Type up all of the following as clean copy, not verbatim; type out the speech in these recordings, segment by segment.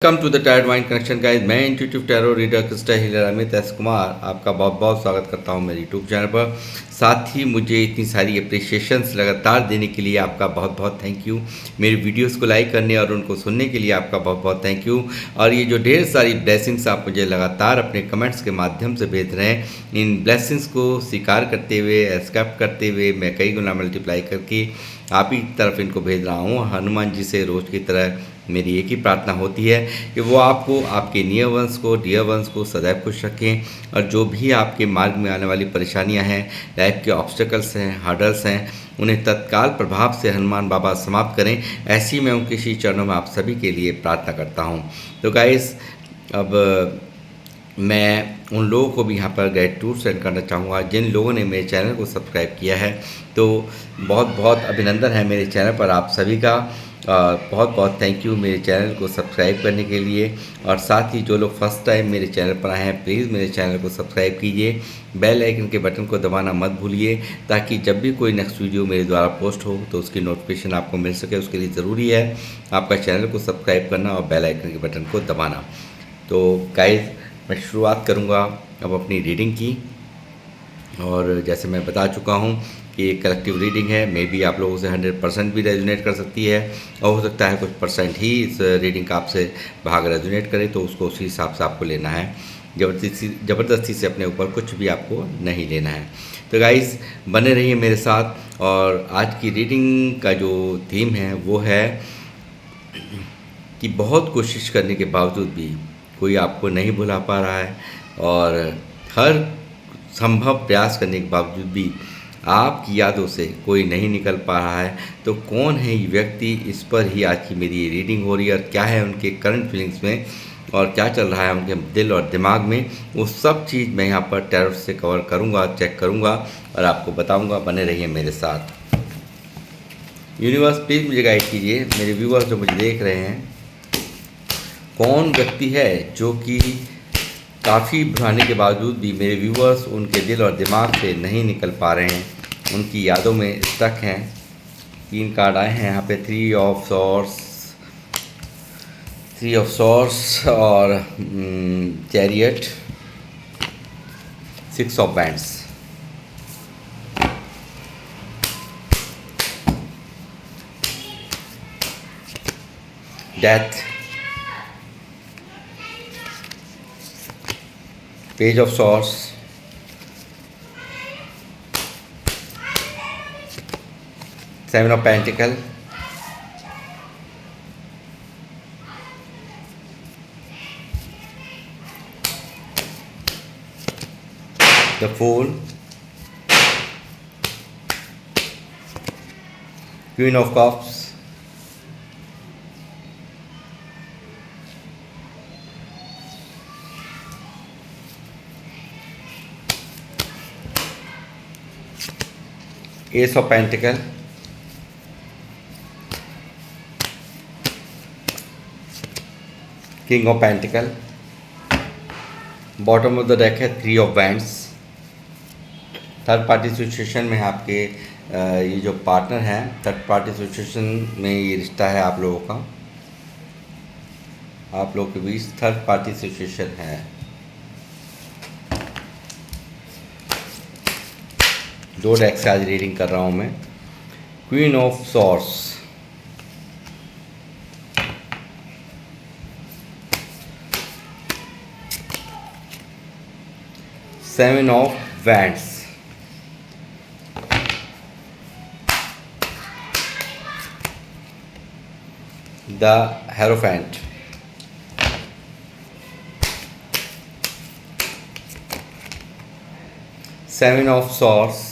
Welcome to the tired mind connection guys. मैं intuitive tarot reader crystal healer Amit S Kumar आपका बहुत बहुत स्वागत करता हूं मेरे यूट्यूब चैनल पर। साथ ही मुझे इतनी सारी अप्रिशिएशंस लगातार देने के लिए आपका बहुत बहुत थैंक यू। मेरी वीडियोस को लाइक करने और उनको सुनने के लिए आपका बहुत बहुत थैंक यू। और ये जो ढेर सारी ब्लेसिंग्स आप मुझे लगातार अपने कमेंट्स के माध्यम से भेज रहे हैं, इन ब्लेसिंग्स को स्वीकार करते हुए, एक्सेप्ट करते हुए मैं कई गुना मल्टीप्लाई करके आप ही तरफ इनको भेज रहा हूँ। हनुमान जी से रोज़ की तरह मेरी एक ही प्रार्थना होती है कि वो आपको, आपके नियर वंश को, डियर वंश को सदैव खुश रखें। और जो भी आपके मार्ग में आने वाली परेशानियां हैं, लाइफ के ऑब्स्टेकल्स हैं, हर्डल्स हैं, उन्हें तत्काल प्रभाव से हनुमान बाबा समाप्त करें। ऐसी मैं उनके श्री चरणों में आप सभी के लिए प्रार्थना करता हूँ। तो गाइस, अब मैं उन लोगों को भी यहाँ पर ग्रेटिट्यूड सेंड करना चाहूँगा जिन लोगों ने मेरे चैनल को सब्सक्राइब किया है। तो बहुत बहुत अभिनंदन है मेरे चैनल पर आप सभी का। बहुत बहुत थैंक यू मेरे चैनल को सब्सक्राइब करने के लिए। और साथ ही जो लोग फर्स्ट टाइम मेरे चैनल पर आए हैं, प्लीज़ मेरे चैनल को सब्सक्राइब कीजिए, बेल आइकन के बटन को दबाना मत भूलिए, ताकि जब भी कोई नेक्स्ट वीडियो मेरे द्वारा पोस्ट हो तो उसकी नोटिफिकेशन आपको मिल सके। उसके लिए ज़रूरी है आपका चैनल को सब्सक्राइब करना और बेल आइकन के बटन को दबाना। तो गाइस, मैं शुरुआत करूंगा अब अपनी रीडिंग की। और जैसे मैं बता चुका हूं कि एक कलेक्टिव रीडिंग है, मे बी आप लोगों से 100% भी रेजोनेट कर सकती है, और हो सकता है कुछ परसेंट ही इस रीडिंग का आपसे भाग रेजोनेट करे, तो उसको उसी हिसाब से आपको लेना है। ज़बरदस्ती से अपने ऊपर कुछ भी आपको नहीं लेना है। तो गाइस, बने रहिए मेरे साथ। और आज की रीडिंग का जो थीम है वो है कि बहुत कोशिश करने के बावजूद भी कोई आपको नहीं भुला पा रहा है, और हर संभव प्रयास करने के बावजूद भी आपकी यादों से कोई नहीं निकल पा रहा है। तो कौन है ये व्यक्ति, इस पर ही आज की मेरी ये रीडिंग हो रही है। और क्या है उनके करंट फीलिंग्स में, और क्या चल रहा है उनके दिल और दिमाग में, वो सब चीज़ मैं यहाँ पर टैरो से कवर करूँगा, चेक करूँगा और आपको बताऊँगा। बने रहिए मेरे साथ। यूनिवर्स प्लीज़ मुझे गाइड कीजिए। मेरे व्यूअर्स जो मुझे देख रहे हैं, कौन व्यक्ति है जो कि काफ़ी भुलाने के बावजूद भी मेरे व्यूअर्स उनके दिल और दिमाग से नहीं निकल पा रहे हैं, उनकी यादों में स्टक हैं। 3 कार्ड आए हैं यहाँ पे, 3 ऑफ सॉर्ड्स और chariot, 6 of wands. Death, page of swords, seven of pentacles, the fool, queen of cups, ace of pentacles, king of pentacles. Bottom of the deck है 3 of wands. Third party situation में आपके ये जो partner हैं, third party situation में ये रिश्ता है आप लोगों का, आप लोगों के बीच थर्ड पार्टी सिचुएशन है। 2 डेक से आज रीडिंग कर रहा हूँ मैं। Queen of swords, seven of wands, the hierophant, seven of swords,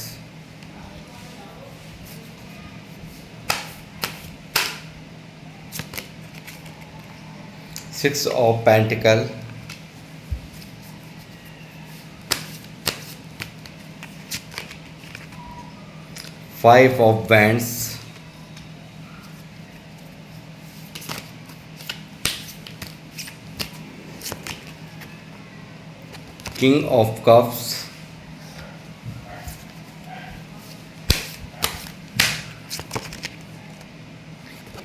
six of pentacles, five of wands, king of cups,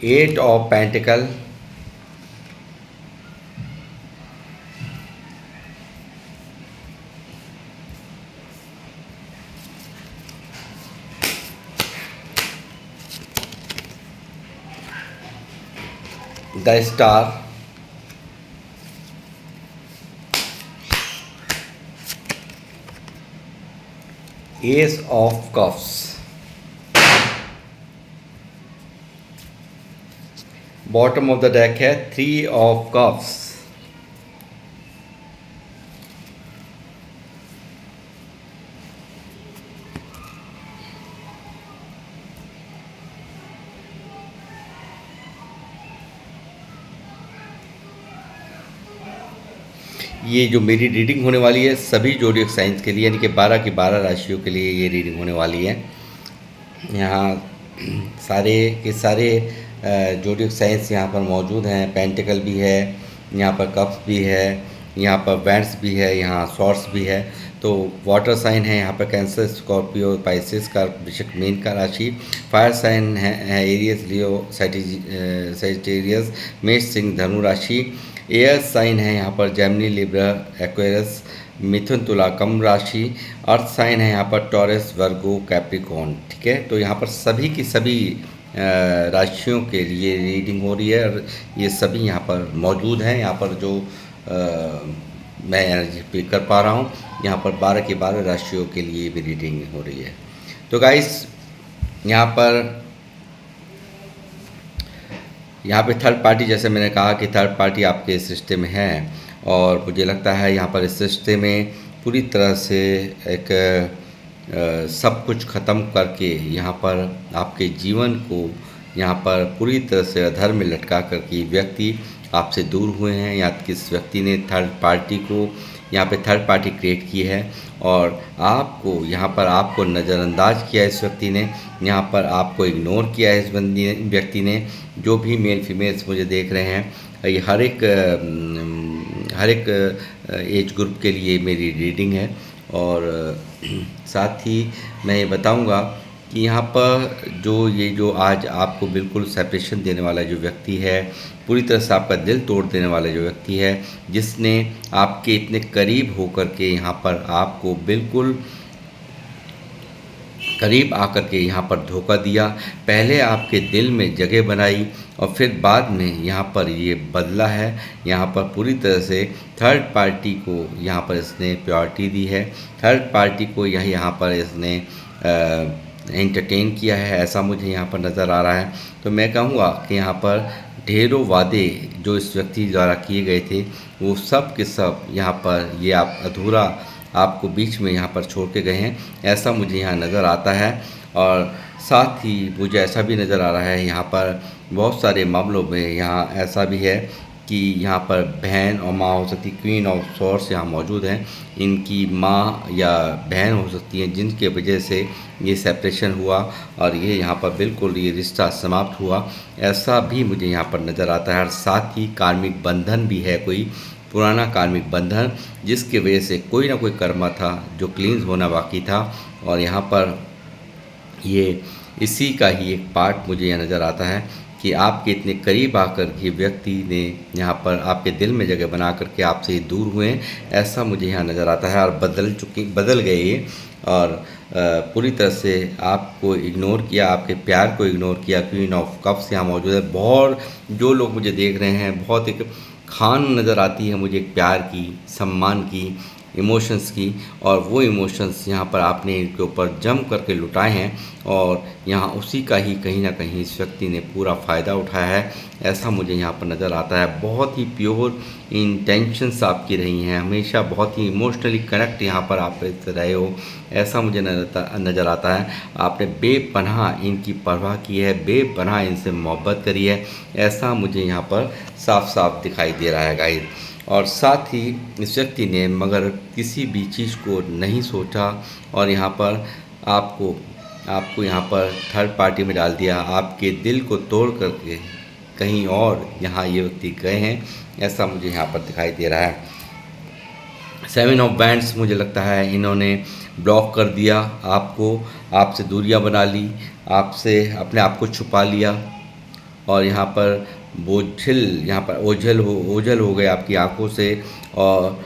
eight of pentacles, the star, ace of cups, bottom of the deck है 3 of cups, ये जो मेरी reading होने वाली है सभी zodiac science के लिए, यानी कि 12 की 12 राशियों के लिए ये रीडिंग होने वाली है। यहाँ सारे के सारे ज़ोडिएक साइंस यहाँ पर मौजूद हैं। पेंटिकल भी है, यहाँ पर कप्स भी है, यहाँ पर बैंड्स भी है, यहाँ सॉर्ड्स भी है। तो वाटर साइन है यहाँ पर कैंसर, स्कॉर्पियो, पाइसेस का वृश्चिक मीन का राशि। फायर साइन है एरियस, लियो, सैजिटेरियस, मेष, सिंह, धनु राशि। एयर साइन है यहाँ पर जेमिनी, लिब्रा, एक्वेरियस, मिथुन, तुला, कम राशि। अर्थ साइन है यहाँ पर टॉरस, वर्गो, कैप्रिकॉर्न। ठीक है, तो यहाँ पर सभी की सभी राशियों के लिए रीडिंग हो रही है और ये सभी यहाँ पर मौजूद हैं। यहाँ पर जो मैं एनर्जी पे कर पा रहा हूँ, यहाँ पर 12 की 12 राशियों के लिए भी रीडिंग हो रही है। तो गाइस यहाँ पे थर्ड पार्टी, जैसे मैंने कहा कि थर्ड पार्टी आपके इस रिश्ते में है और मुझे लगता है यहाँ पर इस रिश्ते में पूरी तरह से एक सब कुछ ख़त्म करके यहाँ पर आपके जीवन को यहाँ पर पूरी तरह से अधर में लटका करके व्यक्ति आपसे दूर हुए हैं, या किस व्यक्ति ने थर्ड पार्टी को यहाँ पे थर्ड पार्टी क्रिएट की है और आपको यहाँ पर आपको नज़रअंदाज किया इस व्यक्ति ने, यहाँ पर आपको इग्नोर किया है इस व्यक्ति ने। जो भी मेल फीमेल्स मुझे देख रहे हैं, ये हर एक एज ग्रुप के लिए मेरी रीडिंग है। और साथ ही मैं ये बताऊंगा कि यहाँ पर जो आज आपको बिल्कुल सेपरेशन देने वाला जो व्यक्ति है, पूरी तरह से आपका दिल तोड़ देने वाला जो व्यक्ति है, जिसने आपके इतने करीब होकर के यहाँ पर आपको बिल्कुल करीब आकर के यहाँ पर धोखा दिया, पहले आपके दिल में जगह बनाई और फिर बाद में यहाँ पर ये बदला है। यहाँ पर पूरी तरह से थर्ड पार्टी को यहाँ पर इसने प्रायोरिटी दी है, थर्ड पार्टी को यहाँ पर इसने एंटरटेन किया है, ऐसा मुझे यहाँ पर नज़र आ रहा है। तो मैं कहूँगा कि यहाँ पर ढेरों वादे जो इस व्यक्ति द्वारा किए गए थे, वो सब के सब यहाँ पर ये आप अधूरा आपको बीच में यहाँ पर छोड़ के गए हैं, ऐसा मुझे यहाँ नज़र आता है। और साथ ही मुझे ऐसा भी नज़र आ रहा है यहाँ पर बहुत सारे मामलों में यहाँ ऐसा भी है कि यहाँ पर बहन और माँ हो सकती, क्वीन ऑफ सोर्स यहाँ मौजूद हैं, इनकी माँ या बहन हो सकती हैं जिनके वजह से ये सेपरेशन हुआ और ये यहाँ पर बिल्कुल ये रिश्ता समाप्त हुआ, ऐसा भी मुझे यहाँ पर नज़र आता है। और साथ ही कार्मिक बंधन भी है, कोई पुराना कार्मिक बंधन जिसके वजह से कोई ना कोई कर्म था जो क्लींस होना बाकी था, और यहाँ पर ये इसी का ही एक पार्ट मुझे यह नज़र आता है कि आपके इतने करीब आकर के व्यक्ति ने यहाँ पर आपके दिल में जगह बना करके आपसे दूर हुए हैं, ऐसा मुझे यहाँ नज़र आता है। और बदल गए ये, और पूरी तरह से आपको इग्नोर किया, आपके प्यार को इग्नोर किया। क्वीन ऑफ कप्स यहाँ मौजूद है। बहुत जो लोग मुझे देख रहे हैं, बहुत एक खान नज़र आती है मुझे एक प्यार की, सम्मान की, इमोशंस की, और वो इमोशंस यहाँ पर आपने इनके ऊपर जम करके लुटाए हैं और यहाँ उसी का ही कहीं ना कहीं इस व्यक्ति ने पूरा फ़ायदा उठाया है, ऐसा मुझे यहाँ पर नज़र आता है। बहुत ही प्योर इंटेंशंस आपकी रही हैं, हमेशा बहुत ही इमोशनली कनेक्ट यहाँ पर आप रहे हो, ऐसा मुझे नज़र आता है। आपने बेपनाह इनकी परवाह की है, बेपनाह इनसे मोहब्बत करी है, ऐसा मुझे यहाँ पर साफ साफ दिखाई दे रहा है गाइस। और साथ ही इस व्यक्ति ने मगर किसी भी चीज़ को नहीं सोचा और यहाँ पर आपको यहाँ पर थर्ड पार्टी में डाल दिया, आपके दिल को तोड़ करके कहीं और यहाँ ये व्यक्ति गए हैं, ऐसा मुझे यहाँ पर दिखाई दे रहा है। 7 ऑफ बैंड्स मुझे लगता है इन्होंने ब्लॉक कर दिया आपको, आपसे दूरियां बना ली, आपसे अपने आप को छुपा लिया, और यहाँ पर बोझिल यहाँ पर ओझल हो गए आपकी आंखों से, और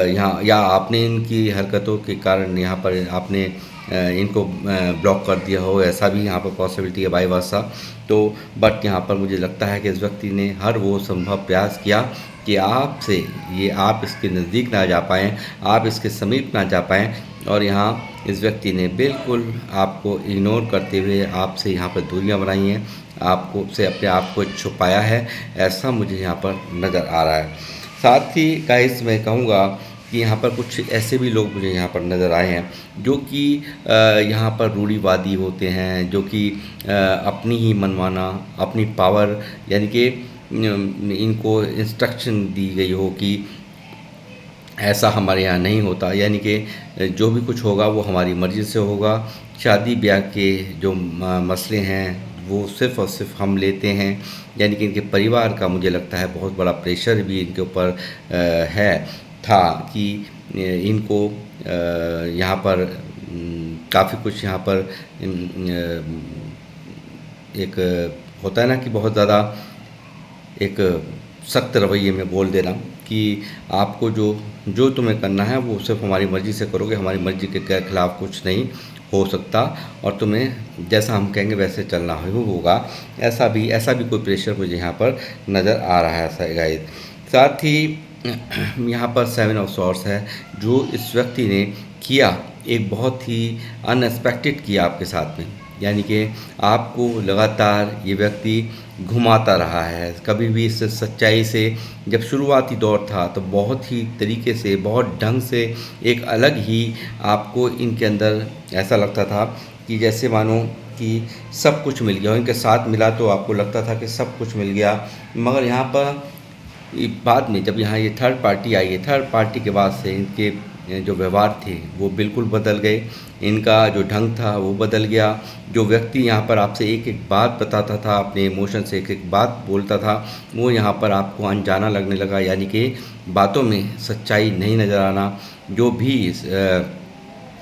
यहाँ या आपने इनकी हरकतों के कारण यहाँ पर आपने इनको ब्लॉक कर दिया हो, ऐसा भी यहाँ पर पॉसिबिलिटी है बाई वर्सा। तो बट यहाँ पर मुझे लगता है कि इस व्यक्ति ने हर वो संभव प्रयास किया कि आपसे ये आप इसके नज़दीक ना जा पाएँ, आप इसके समीप ना जा पाएँ, और यहाँ इस व्यक्ति ने बिल्कुल आपको इग्नोर करते हुए आपसे यहाँ पर दूरियां बनाई हैं, आपको से अपने आप को छुपाया है, ऐसा मुझे यहाँ पर नज़र आ रहा है। साथ ही गाइस मैं कहूँगा कि यहाँ पर कुछ ऐसे भी लोग मुझे यहाँ पर नज़र आए हैं जो कि यहाँ पर रूढ़िवादी होते हैं, जो कि अपनी ही मनमाना, अपनी पावर, यानी कि इनको इंस्ट्रक्शन दी गई हो कि ऐसा हमारे यहाँ नहीं होता, यानी कि जो भी कुछ होगा वो हमारी मर्ज़ी से होगा। शादी ब्याह के जो मसले हैं वो सिर्फ़ और सिर्फ हम लेते हैं, यानी कि इनके परिवार का मुझे लगता है बहुत बड़ा प्रेशर भी इनके ऊपर है था कि इनको यहाँ पर काफ़ी कुछ यहाँ पर एक होता है ना कि बहुत ज़्यादा एक सख्त रवैये में बोल देना कि आपको जो जो तुम्हें करना है वो सिर्फ हमारी मर्ज़ी से करोगे, हमारी मर्ज़ी के खिलाफ़ कुछ नहीं हो सकता, और तुम्हें जैसा हम कहेंगे वैसे चलना होगा। ऐसा भी कोई प्रेशर मुझे यहाँ पर नज़र आ रहा है गाइस। साथ ही यहाँ पर 7 ऑफ सॉर्ड्स है, जो इस व्यक्ति ने किया एक बहुत ही अनएक्सपेक्टेड किया आपके साथ में, यानी कि आपको लगातार ये व्यक्ति घुमाता रहा है। कभी भी इस सच्चाई से, जब शुरुआती दौर था तो बहुत ही तरीके से, बहुत ढंग से, एक अलग ही आपको इनके अंदर ऐसा लगता था कि जैसे मानो कि सब कुछ मिल गया, इनके साथ मिला तो आपको लगता था कि सब कुछ मिल गया। मगर यहाँ पर बाद में जब यहाँ ये थर्ड पार्टी आई है, थर्ड पार्टी के बाद से इनके जो व्यवहार थे वो बिल्कुल बदल गए, इनका जो ढंग था वो बदल गया। जो व्यक्ति यहाँ पर आपसे एक एक बात बताता था, अपने इमोशन से एक एक बात बोलता था, वो यहाँ पर आपको अनजाना लगने लगा, यानी कि बातों में सच्चाई नहीं नज़र आना। जो भी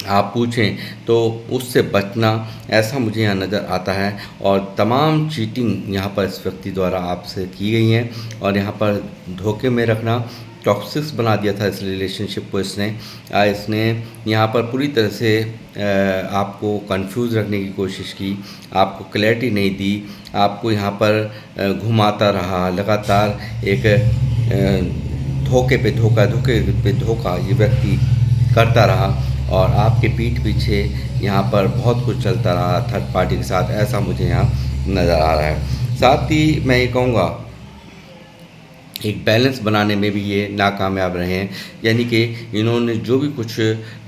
आप पूछें तो उससे बचना, ऐसा मुझे यहाँ नज़र आता है। और तमाम चीटिंग यहाँ पर इस व्यक्ति द्वारा आपसे की गई हैं, और यहाँ पर धोखे में रखना, टॉक्सिक्स बना दिया था इस रिलेशनशिप को इसने यहाँ पर पूरी तरह से आपको कंफ्यूज रखने की कोशिश की, आपको क्लैरिटी नहीं दी, आपको यहाँ पर घुमाता रहा लगातार। एक धोखे पे धोखा ये व्यक्ति करता रहा, और आपके पीठ पीछे यहाँ पर बहुत कुछ चलता रहा थर्ड पार्टी के साथ, ऐसा मुझे यहाँ नज़र आ रहा है। साथ ही मैं ये कहूँगा एक बैलेंस बनाने में भी ये नाकामयाब रहे हैं, यानी कि इन्होंने जो भी कुछ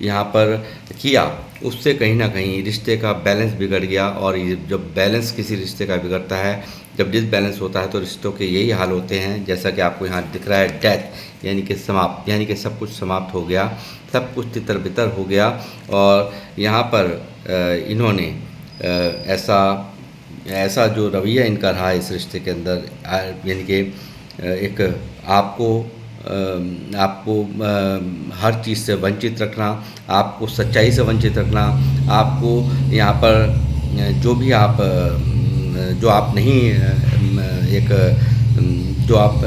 यहाँ पर किया उससे कहीं ना कहीं रिश्ते का बैलेंस बिगड़ गया। और ये जब बैलेंस किसी रिश्ते का बिगड़ता है, जब डिसबैलेंस होता है, तो रिश्तों के यही हाल होते हैं, जैसा कि आपको यहाँ दिख रहा है डेथ, यानी कि समाप्त, यानी कि सब कुछ समाप्त हो गया, सब कुछ तितर बितर हो गया। और यहाँ पर इन्होंने ऐसा जो रवैया इनका रहा इस रिश्ते के अंदर, यानी कि एक आपको हर चीज़ से वंचित रखना, आपको सच्चाई से वंचित रखना, आपको यहाँ पर जो आप नहीं जो आप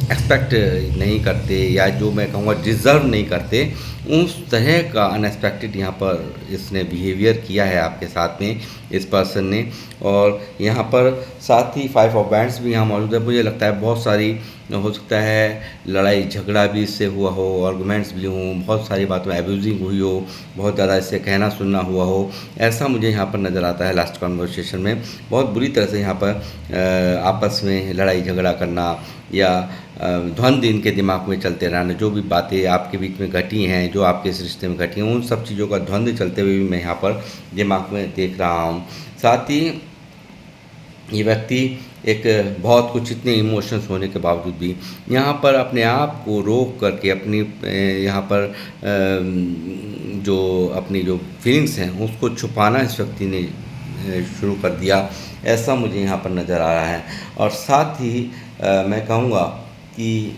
एक्सपेक्ट नहीं करते, या जो मैं कहूँगा डिज़र्व नहीं करते, उस तरह का अनएक्सपेक्टेड यहाँ पर इसने बिहेवियर किया है आपके साथ में इस पर्सन ने। और यहाँ पर साथ ही 5 ऑफ वैंड्स भी यहाँ मौजूद है। मुझे लगता है बहुत सारी हो सकता है लड़ाई झगड़ा भी इससे हुआ हो, आर्गूमेंट्स भी हों, बहुत सारी बातों में एब्यूजिंग हुई हो, बहुत ज़्यादा इससे कहना सुनना हुआ हो, ऐसा मुझे यहाँ पर नज़र आता है। लास्ट कॉन्वर्सेशन में बहुत बुरी तरह से यहाँ पर आपस में लड़ाई झगड़ा करना, या द्वंद्व इनके दिमाग में चलते रहना, जो भी बातें आपके बीच में घटी हैं, जो आपके इस रिश्ते में घटी हैं, उन सब चीज़ों का द्वंद्व चलते हुए भी मैं यहाँ पर दिमाग में देख रहा हूँ। साथ ही ये व्यक्ति एक बहुत कुछ इतने इमोशंस होने के बावजूद भी यहाँ पर अपने आप को रोक करके अपनी यहाँ पर जो अपनी जो फीलिंग्स हैं उसको छुपाना इस व्यक्ति ने शुरू कर दिया, ऐसा मुझे यहाँ पर नज़र आ रहा है। और साथ ही मैं कहूँगा कि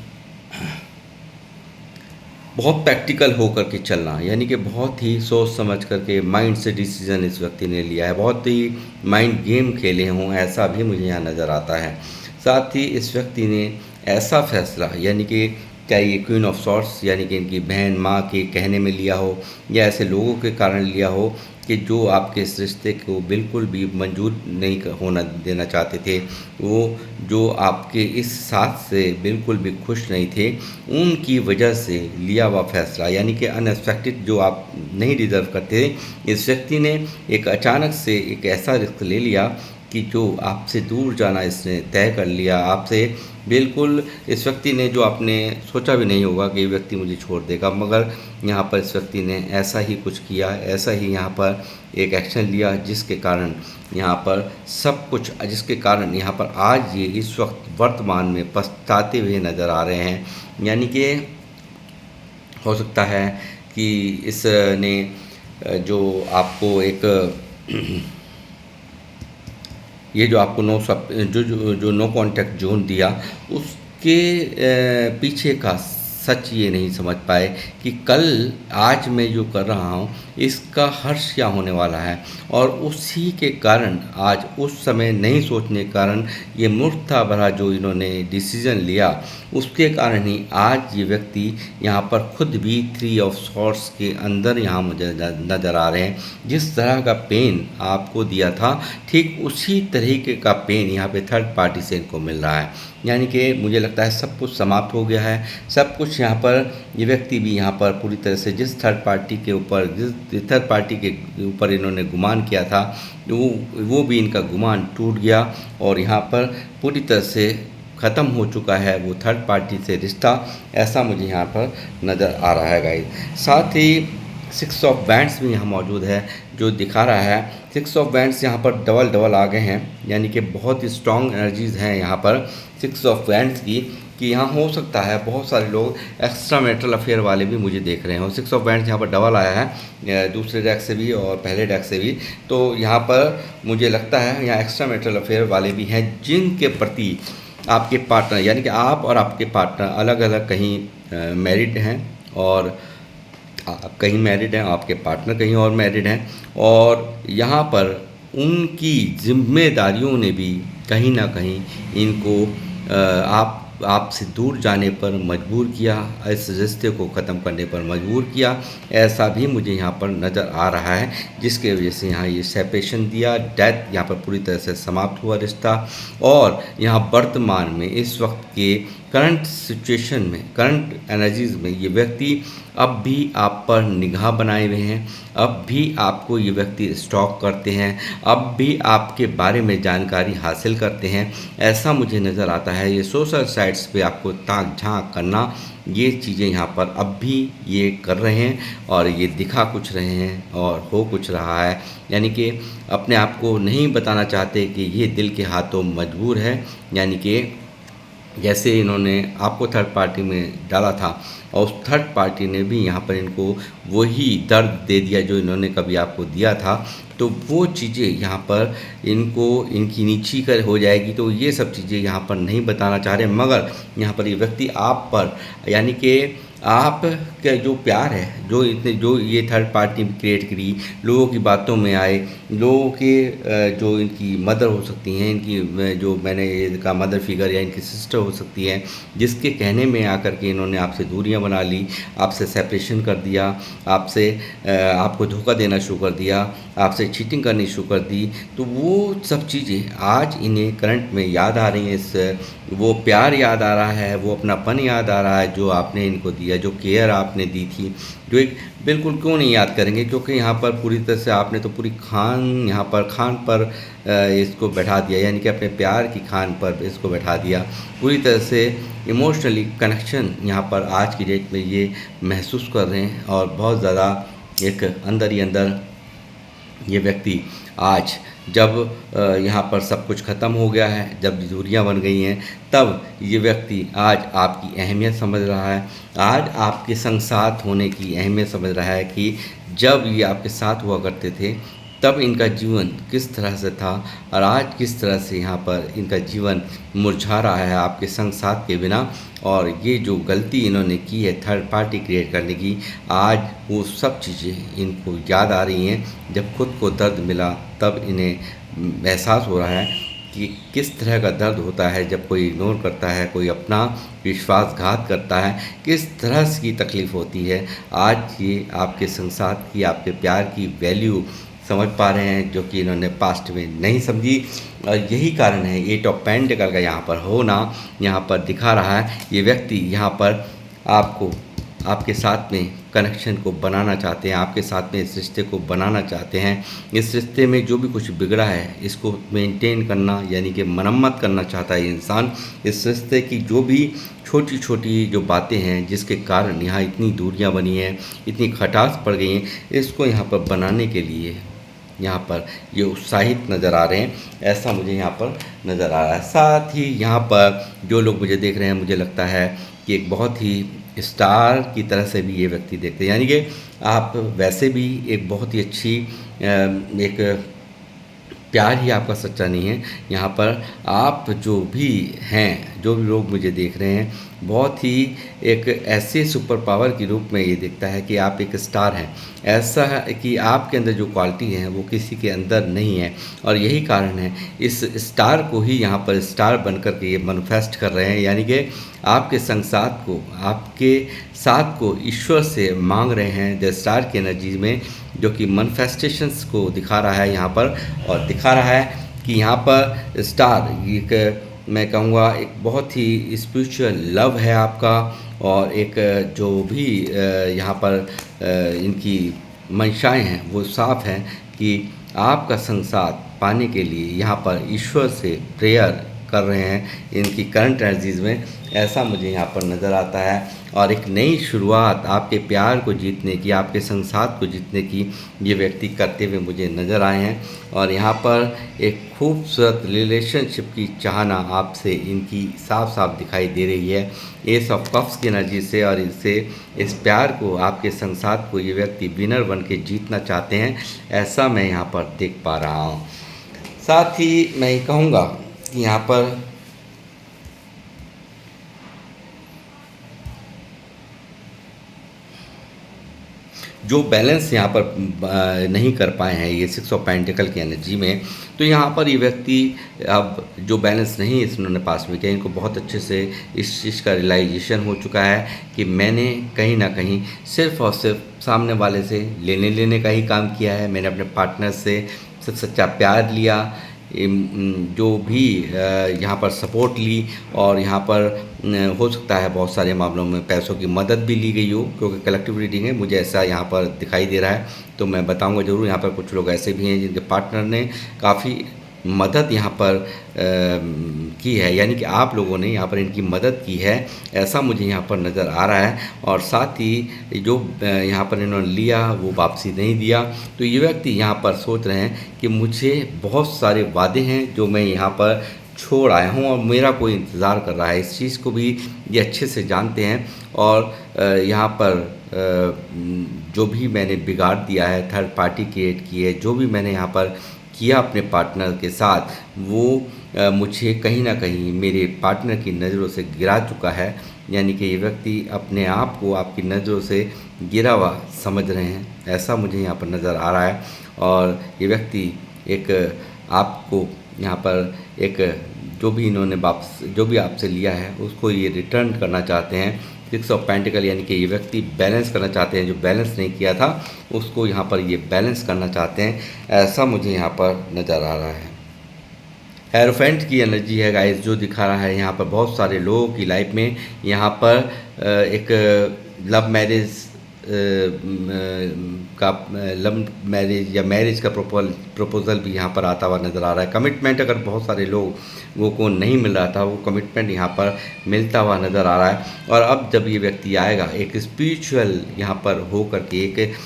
बहुत प्रैक्टिकल होकर के चलना, यानी कि बहुत ही सोच समझ करके माइंड से डिसीजन इस व्यक्ति ने लिया है, बहुत ही माइंड गेम खेले हों, ऐसा भी मुझे यहाँ नज़र आता है। साथ ही इस व्यक्ति ने ऐसा फैसला, यानी कि क्या ये क्वीन ऑफ सॉर्ट्स यानी कि इनकी बहन माँ के कहने में लिया हो या ऐसे लोगों के कारण लिया हो कि जो आपके इस रिश्ते को बिल्कुल भी मंजूर नहीं होना देना चाहते थे, वो जो आपके इस साथ से बिल्कुल भी खुश नहीं थे, उनकी वजह से लिया हुआ फैसला, यानी कि अनएक्सपेक्टेड, जो आप नहीं डिज़र्व करते थे, इस व्यक्ति ने एक अचानक से एक ऐसा रिस्क ले लिया कि जो आपसे दूर जाना इसने तय कर लिया। आपसे बिल्कुल इस व्यक्ति ने, जो आपने सोचा भी नहीं होगा कि ये व्यक्ति मुझे छोड़ देगा, मगर यहाँ पर इस व्यक्ति ने ऐसा ही कुछ किया, ऐसा ही यहाँ पर एक एक्शन लिया जिसके कारण यहाँ पर सब कुछ, जिसके कारण यहाँ पर आज ये इस वक्त वर्तमान में पछताते हुए नज़र आ रहे हैं। यानी कि हो सकता है कि इसने जो आपको एक ये जो आपको जो नो कॉन्टैक्ट जोन दिया, उसके पीछे का सच ये नहीं समझ पाए कि कल आज मैं जो कर रहा हूँ इसका हर्ष क्या होने वाला है, और उसी के कारण आज उस समय नहीं सोचने के कारण ये मूर्खता भरा जो इन्होंने डिसीजन लिया, उसके कारण ही आज ये व्यक्ति यहाँ पर खुद भी 3 ऑफ सॉर्ट्स के अंदर यहाँ मुझे नज़र आ रहे हैं। जिस तरह का पेन आपको दिया था, ठीक उसी तरीके का पेन यहाँ पे थर्ड पार्टी से इनको मिल रहा है। यानी कि मुझे लगता है सब कुछ समाप्त हो गया है, सब कुछ यहाँ पर ये व्यक्ति भी यहाँ पर पूरी तरह से जिस थर्ड पार्टी के ऊपर, जिस थर्ड पार्टी के ऊपर इन्होंने गुमान किया था, वो भी इनका गुमान टूट गया और यहाँ पर पूरी तरह से ख़त्म हो चुका है वो थर्ड पार्टी से रिश्ता, ऐसा मुझे यहाँ पर नज़र आ रहा है गाइस। साथ ही 6 ऑफ बैंड्स भी यहाँ मौजूद है जो दिखा रहा है 6 ऑफ बैंड्स यहाँ पर डबल आ गए हैं, यानी कि बहुत ही स्ट्रॉन्ग एनर्जीज़ हैं यहाँ पर 6 ऑफ बैंड्स की, कि यहाँ हो सकता है बहुत सारे लोग एक्स्ट्रा मैरिटल अफेयर वाले भी मुझे देख रहे हैं। और 6 ऑफ बैंड्स यहाँ पर डबल आया है दूसरे डेक से भी और पहले डेक से भी, तो यहाँ पर मुझे लगता है यहाँ एक्स्ट्रा मैरिटल अफेयर वाले भी हैं जिनके प्रति आपके पार्टनर, यानी कि आप और आपके पार्टनर अलग अलग कहीं मैरिड हैं और आप कहीं मैरिड हैं, आपके पार्टनर कहीं और मैरिड हैं, और यहाँ पर उनकी जिम्मेदारियों ने भी कहीं ना कहीं इनको आपसे दूर जाने पर मजबूर किया, इस रिश्ते को ख़त्म करने पर मजबूर किया, ऐसा भी मुझे यहाँ पर नज़र आ रहा है, जिसके वजह से यहाँ ये सेपरेशन दिया, डेथ, यहाँ पर पूरी तरह से समाप्त हुआ रिश्ता। और यहाँ वर्तमान में इस वक्त के करंट सिचुएशन में, करंट एनर्जीज़ में ये व्यक्ति अब भी आप पर निगाह बनाए हुए हैं, अब भी आपको ये व्यक्ति स्टॉक करते हैं, अब भी आपके बारे में जानकारी हासिल करते हैं, ऐसा मुझे नज़र आता है। ये सोशल साइट्स पे आपको ताक झांक करना, ये चीज़ें यहाँ पर अब भी ये कर रहे हैं और ये दिखा कुछ रहे हैं और हो कुछ रहा है, यानी कि अपने आप को नहीं बताना चाहते कि ये दिल के हाथों मजबूर है। यानी कि जैसे इन्होंने आपको थर्ड पार्टी में डाला था और उस थर्ड पार्टी ने भी यहाँ पर इनको वही दर्द दे दिया जो इन्होंने कभी आपको दिया था, तो वो चीज़ें यहाँ पर इनको इनकी नीची कर हो जाएगी। तो ये सब चीज़ें यहाँ पर नहीं बताना चाह रहे, मगर यहाँ पर ये व्यक्ति आप पर, यानी कि आप का जो प्यार है, जो ये थर्ड पार्टी क्रिएट करी, लोगों की बातों में आए, लोगों के जो इनकी मदर हो सकती हैं, इनकी जो मैंने इनका मदर फिगर या इनकी सिस्टर हो सकती है, जिसके कहने में आकर के इन्होंने आपसे दूरियां बना ली, आपसे सेपरेशन कर दिया, आपको धोखा देना शुरू कर दिया, आपसे चीटिंग करनी शुरू कर दी, तो वो सब चीज़ें आज इन्हें करंट में याद आ रही हैं। वो प्यार याद आ रहा है, वो अपनापन याद आ रहा है जो आपने इनको दिया, जो केयर आपने दी थी, जो एक बिल्कुल क्यों नहीं याद करेंगे, क्योंकि यहाँ पर पूरी तरह से आपने तो पूरी यहाँ पर खान पर इसको बैठा दिया, यानी कि अपने प्यार की खान पर इसको बैठा दिया। पूरी तरह से इमोशनली कनेक्शन यहाँ पर आज की डेट में ये महसूस कर रहे हैं और बहुत ज़्यादा एक अंदर ही अंदर ये व्यक्ति आज जब यहाँ पर सब कुछ ख़त्म हो गया है, जब दूरियां बन गई हैं, तब ये व्यक्ति आज आपकी अहमियत समझ रहा है, आज आपके संग साथ होने की अहमियत समझ रहा है कि जब ये आपके साथ हुआ करते थे तब इनका जीवन किस तरह से था और आज किस तरह से यहाँ पर इनका जीवन मुरझा रहा है आपके संग साथ के बिना। और ये जो गलती इन्होंने की है थर्ड पार्टी क्रिएट करने की, आज वो सब चीज़ें इनको याद आ रही हैं। जब खुद को दर्द मिला तब इन्हें एहसास हो रहा है कि किस तरह का दर्द होता है जब कोई इग्नोर करता है, कोई अपना विश्वासघात करता है, किस तरह की तकलीफ़ होती है। आज ये आपके संसार की, आपके प्यार की वैल्यू समझ पा रहे हैं, जो कि इन्होंने पास्ट में नहीं समझी। और यही कारण है 8 ऑफ पेंटिकल का यहाँ पर होना, यहाँ पर दिखा रहा है। ये व्यक्ति यहाँ पर आपको, आपके साथ में कनेक्शन को बनाना चाहते हैं, आपके साथ में इस रिश्ते को बनाना चाहते हैं। इस रिश्ते में जो भी कुछ बिगड़ा है, इसको मेंटेन करना यानी कि मरम्मत करना चाहता है ये इंसान। इस रिश्ते की जो भी छोटी छोटी जो बातें हैं, जिसके कारण यहाँ इतनी दूरियां बनी हैं, इतनी खटास पड़ गई हैं, इसको यहाँ पर बनाने के लिए यहाँ पर ये उत्साहित नज़र आ रहे हैं, ऐसा मुझे यहाँ पर नज़र आ रहा है। साथ ही यहाँ पर जो लोग मुझे देख रहे हैं, मुझे लगता है कि एक बहुत ही स्टार की तरह से भी ये व्यक्ति देखते हैं, यानी कि आप वैसे भी एक बहुत ही अच्छी एक प्यार ही आपका सच्चा नहीं है। यहाँ पर आप जो भी हैं, जो भी लोग मुझे देख रहे हैं, बहुत ही एक ऐसे सुपर पावर के रूप में ये दिखता है कि आप एक स्टार हैं। ऐसा है कि आपके अंदर जो क्वालिटी है वो किसी के अंदर नहीं है, और यही कारण है इस स्टार को ही यहाँ पर स्टार बनकर के ये मैनिफेस्ट कर रहे हैं, यानी कि आपके संसार को, आपके साथ को ईश्वर से मांग रहे हैं द स्टार की एनर्जी में, जो कि मैनिफेस्टेशंस को दिखा रहा है यहाँ पर। और दिखा रहा है कि यहाँ पर स्टार एक, मैं कहूँगा एक बहुत ही स्पिरिचुअल लव है आपका, और एक जो भी यहाँ पर इनकी मंशाएं हैं वो साफ हैं कि आपका संसार पाने के लिए यहाँ पर ईश्वर से प्रेयर कर रहे हैं इनकी करंट एनर्जीज़ में, ऐसा मुझे यहाँ पर नज़र आता है। और एक नई शुरुआत आपके प्यार को जीतने की, आपके संसार को जीतने की ये व्यक्ति करते हुए मुझे नज़र आए हैं। और यहाँ पर एक खूबसूरत रिलेशनशिप की चाहना आपसे इनकी साफ साफ दिखाई दे रही है एस ऑफ कप्स की एनर्जी से। और इससे इस प्यार को, आपके संसार को ये व्यक्ति विनर बन के जीतना चाहते हैं, ऐसा मैं यहाँ पर देख पा रहा हूँ। साथ ही मैं ये कहूँगा कि यहाँ पर जो बैलेंस यहाँ पर नहीं कर पाए हैं ये 6 ऑफ पेंटिकल की एनर्जी में, तो यहाँ पर ये व्यक्ति अब जो बैलेंस नहीं इन्होंने पास में किया, इनको बहुत अच्छे से इस चीज़ का रियलाइजेशन हो चुका है कि मैंने कहीं ना कहीं सिर्फ़ और सिर्फ सामने वाले से लेने का ही काम किया है। मैंने अपने पार्टनर से सिर्फ सच्चा प्यार लिया, जो भी यहाँ पर सपोर्ट ली, और यहाँ पर हो सकता है बहुत सारे मामलों में पैसों की मदद भी ली गई हो, क्योंकि कलेक्टिव रीडिंग है, मुझे ऐसा यहाँ पर दिखाई दे रहा है, तो मैं बताऊँगा ज़रूर। यहाँ पर कुछ लोग ऐसे भी हैं जिनके पार्टनर ने काफ़ी मदद यहाँ पर की है, यानी कि आप लोगों ने यहाँ पर इनकी मदद की है, ऐसा मुझे यहाँ पर नज़र आ रहा है। और साथ ही जो यहाँ पर इन्होंने लिया वो वापसी नहीं दिया, तो ये व्यक्ति यहाँ पर सोच रहे हैं कि मुझे बहुत सारे वादे हैं जो मैं यहाँ पर छोड़ आया हूँ और मेरा कोई इंतज़ार कर रहा है। इस चीज़ को भी ये अच्छे से जानते हैं। और यहाँ पर जो भी मैंने बिगाड़ दिया है, थर्ड पार्टी क्रिएट की है, जो भी मैंने यहाँ पर किया अपने पार्टनर के साथ, वो मुझे कहीं ना कहीं मेरे पार्टनर की नज़रों से गिरा चुका है, यानी कि ये व्यक्ति अपने आप को आपकी नज़रों से गिरा हुआ समझ रहे हैं, ऐसा मुझे यहाँ पर नज़र आ रहा है। और ये व्यक्ति एक आपको यहाँ पर एक जो भी इन्होंने वापस जो भी आपसे लिया है उसको ये रिटर्न करना चाहते हैं। 6 ऑफ पेंटिकल, यानी कि ये व्यक्ति बैलेंस करना चाहते हैं, जो बैलेंस नहीं किया था उसको यहाँ पर ये बैलेंस करना चाहते हैं, ऐसा मुझे यहाँ पर नज़र आ रहा है। हेरोफेंट की एनर्जी है गाइस, जो दिखा रहा है यहाँ पर बहुत सारे लोगों की लाइफ में यहाँ पर एक लव मैरिज का लव मैरिज या मैरिज का प्रपोजल भी यहाँ पर आता हुआ नज़र आ रहा है। कमिटमेंट अगर बहुत सारे लोगों को नहीं मिल रहा था, वो कमिटमेंट यहाँ पर मिलता हुआ नज़र आ रहा है। और अब जब ये व्यक्ति आएगा एक स्पिरिचुअल यहाँ पर हो करके, एक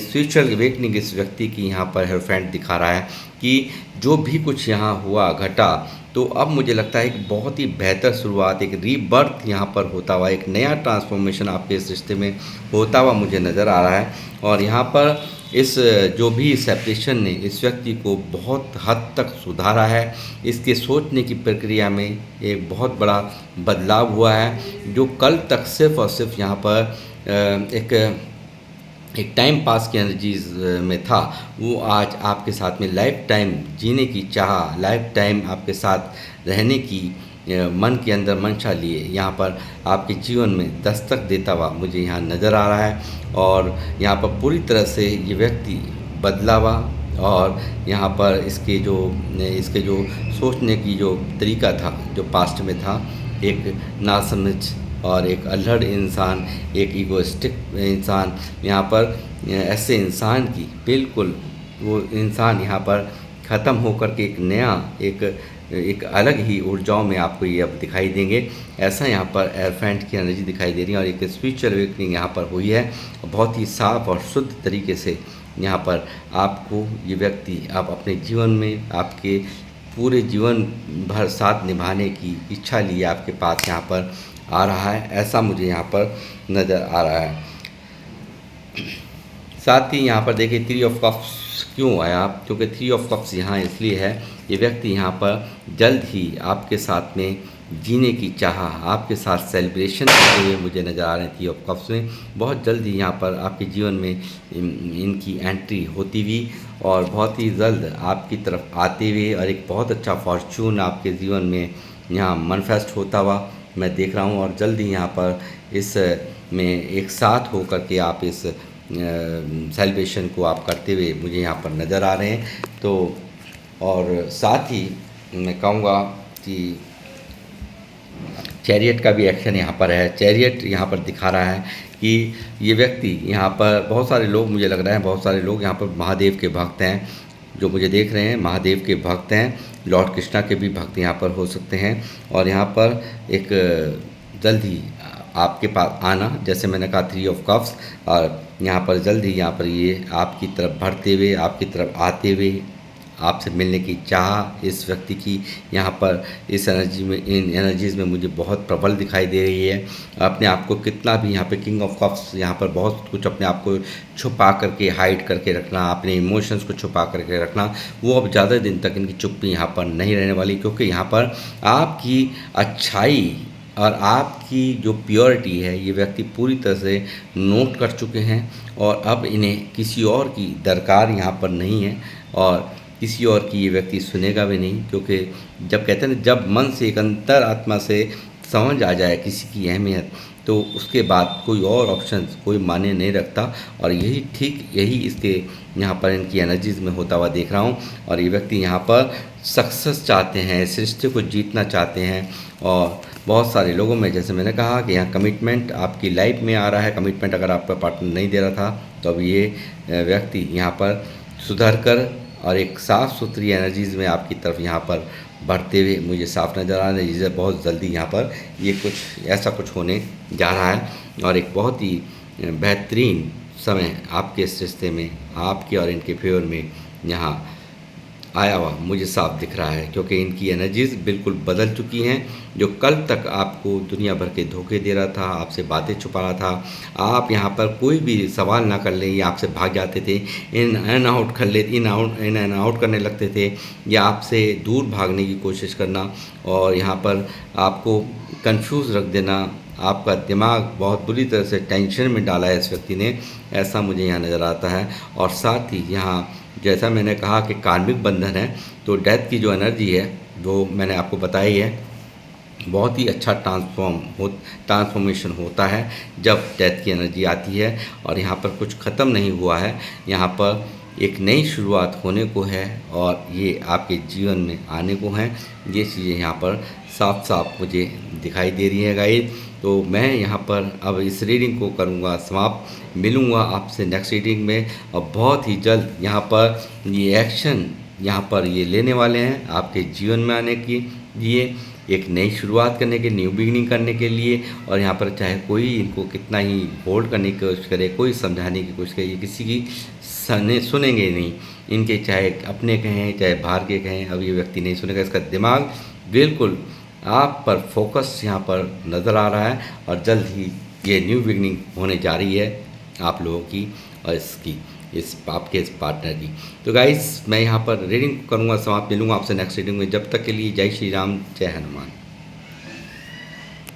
स्पिरिचुअल अवेकनिंग इस व्यक्ति की यहाँ पर हेरोफेंट दिखा रहा है कि जो भी कुछ यहाँ हुआ घटा, तो अब मुझे लगता है एक बहुत ही बेहतर शुरुआत, एक रीबर्थ यहाँ पर होता हुआ, एक नया ट्रांसफॉर्मेशन आपके इस रिश्ते में होता हुआ मुझे नज़र आ रहा है। और यहाँ पर इस जो भी सेपरेशन ने इस व्यक्ति को बहुत हद तक सुधारा है, इसके सोचने की प्रक्रिया में एक बहुत बड़ा बदलाव हुआ है। जो कल तक सिर्फ़ और सिर्फ यहाँ पर एक एक टाइम पास की एनर्जीज में था, वो आज आपके साथ में लाइफ टाइम जीने की चाह, लाइफ टाइम आपके साथ रहने की मन के अंदर मंशा लिए यहाँ पर आपके जीवन में दस्तक देता हुआ मुझे यहाँ नज़र आ रहा है। और यहाँ पर पूरी तरह से ये व्यक्ति बदला हुआ, और यहाँ पर इसके जो सोचने की जो तरीका था, जो पास्ट में था, एक नासमझ और एक अल्हड़ इंसान, एक ईगोइस्टिक इंसान, यहाँ पर ऐसे इंसान की बिल्कुल वो इंसान यहाँ पर ख़त्म होकर के एक नया एक अलग ही ऊर्जाओं में आपको ये अब दिखाई देंगे। ऐसा यहाँ पर एयरफेंट की एनर्जी दिखाई दे रही है, और एक स्पिरिचुअल अवेकनिंग यहाँ पर हुई है। बहुत ही साफ और शुद्ध तरीके से यहाँ पर आपको ये व्यक्ति आप अपने जीवन में आपके पूरे जीवन भर साथ निभाने की इच्छा लिए आपके पास यहाँ पर आ रहा है, ऐसा मुझे यहाँ पर नज़र आ रहा है। साथ ही यहाँ पर देखिए 3 ऑफ कप्स क्यों आया, क्योंकि 3 ऑफ कप्स यहाँ इसलिए है, ये व्यक्ति यहाँ पर जल्द ही आपके साथ में जीने की चाह, आपके साथ सेलिब्रेशन करते हुए मुझे नज़र आ रहे हैं 3 ऑफ कप्स में। बहुत जल्द ही यहाँ पर आपके जीवन में इनकी एंट्री होती हुई, और बहुत ही जल्द आपकी तरफ आते हुए, और एक बहुत अच्छा फॉर्चून आपके जीवन में यहाँ मैनिफेस्ट होता हुआ मैं देख रहा हूँ। और जल्द ही यहाँ पर इस में एक साथ होकर के आप इस सेलिब्रेशन को आप करते हुए मुझे यहाँ पर नज़र आ रहे हैं। तो और साथ ही मैं कहूँगा कि चैरियट का भी एक्शन यहाँ पर है। चैरियट यहाँ पर दिखा रहा है कि ये व्यक्ति यहाँ पर, बहुत सारे लोग मुझे लग रहा है, बहुत सारे लोग यहाँ पर महादेव के भक्त हैं, जो मुझे देख रहे हैं महादेव के भक्त हैं, लॉर्ड कृष्णा के भी भक्त यहाँ पर हो सकते हैं। और यहाँ पर एक जल्द ही आपके पास आना, जैसे मैंने कहा 3 ऑफ कप्स, और यहाँ पर जल्द ही यहाँ पर ये आपकी तरफ बढ़ते हुए, आपकी तरफ आते हुए, आपसे मिलने की चाह इस व्यक्ति की यहाँ पर इस एनर्जी में, इन एनर्जीज़ में मुझे बहुत प्रबल दिखाई दे रही है। अपने आप को कितना भी यहाँ पे किंग ऑफ कप्स, यहाँ पर बहुत कुछ अपने आप को छुपा करके, हाइड करके रखना, अपने इमोशंस को छुपा करके रखना, वो अब ज़्यादा दिन तक इनकी चुप्पी यहाँ पर नहीं रहने वाली, क्योंकि यहाँ पर आपकी अच्छाई और आपकी जो प्योरिटी है ये व्यक्ति पूरी तरह से नोट कर चुके हैं, और अब इन्हें किसी और की दरकार यहाँ पर नहीं है, और किसी और की ये व्यक्ति सुनेगा भी नहीं। क्योंकि जब कहते हैं ना, जब मन से, एक अंतर आत्मा से समझ आ जाए किसी की अहमियत, तो उसके बाद कोई और ऑप्शन कोई माने नहीं रखता। और यही इसके यहाँ पर इनकी एनर्जीज़ में होता हुआ देख रहा हूँ। और ये व्यक्ति यहाँ पर सक्सेस चाहते हैं, इस रिश्ते को जीतना चाहते हैं। और बहुत सारे लोगों में, जैसे मैंने कहा कि यहाँ कमिटमेंट आपकी लाइफ में आ रहा है। कमिटमेंट अगर आपका पार्टनर नहीं दे रहा था, तो अब ये व्यक्ति यहाँ पर सुधर कर और एक साफ़ सुथरी एनर्जीज़ में आपकी तरफ यहाँ पर बढ़ते हुए मुझे साफ नज़र आ रहा है। जिसे बहुत जल्दी यहाँ पर ये कुछ ऐसा कुछ होने जा रहा है, और एक बहुत ही बेहतरीन समय आपके इस रिश्ते में, आपके और इनके फेवर में यहाँ आया हुआ मुझे साफ दिख रहा है। क्योंकि इनकी एनर्जीज़ बिल्कुल बदल चुकी हैं। जो कल तक आपको दुनिया भर के धोखे दे रहा था, आपसे बातें छुपा रहा था, आप यहाँ पर कोई भी सवाल ना कर ले, ये आपसे भाग जाते थे, इन एंड आउट कर ले, इन एंड आउट करने लगते थे, या आपसे दूर भागने की कोशिश करना, और यहाँ पर आपको कंफ्यूज रख देना, आपका दिमाग बहुत बुरी तरह से टेंशन में डाला है इस व्यक्ति ने, ऐसा मुझे यहाँ नज़र आता है। और साथ ही यहाँ जैसा मैंने कहा कि कार्मिक बंधन है, तो डेथ की जो एनर्जी है वो मैंने आपको बताई है, बहुत ही अच्छा ट्रांसफॉर्मेशन होता है जब डेथ की एनर्जी आती है। और यहाँ पर कुछ ख़त्म नहीं हुआ है, यहाँ पर एक नई शुरुआत होने को है, और ये आपके जीवन में आने को हैं। ये चीज़ें यहाँ पर साफ साफ मुझे दिखाई दे रही है गाइस। तो मैं यहाँ पर अब इस रीडिंग को करूँगा समाप्त, मिलूँगा आपसे नेक्स्ट रीडिंग में, और बहुत ही जल्द यहाँ पर ये एक्शन यहाँ पर ये लेने वाले हैं आपके जीवन में आने के लिए, एक नई शुरुआत करने के, न्यू बिगिनिंग करने के लिए। और यहाँ पर चाहे कोई इनको कितना ही होल्ड करने की कोशिश करे, कोई समझाने की कोशिश करे, ये किसी की सुनेंगे नहीं। इनके चाहे अपने कहें चाहे बाहर के कहें, अब ये व्यक्ति नहीं सुनेगा। इसका दिमाग बिल्कुल आप पर फोकस यहाँ पर नज़र आ रहा है, और जल्द ही ये न्यू बिगिनिंग होने जा रही है आप लोगों की और इस आपके इस पार्टनर की। तो गाइस मैं यहाँ पर रीडिंग करूँगा समाप्त, मिलूँगा आपसे नेक्स्ट रीडिंग में। जब तक के लिए जय श्री राम, जय हनुमान।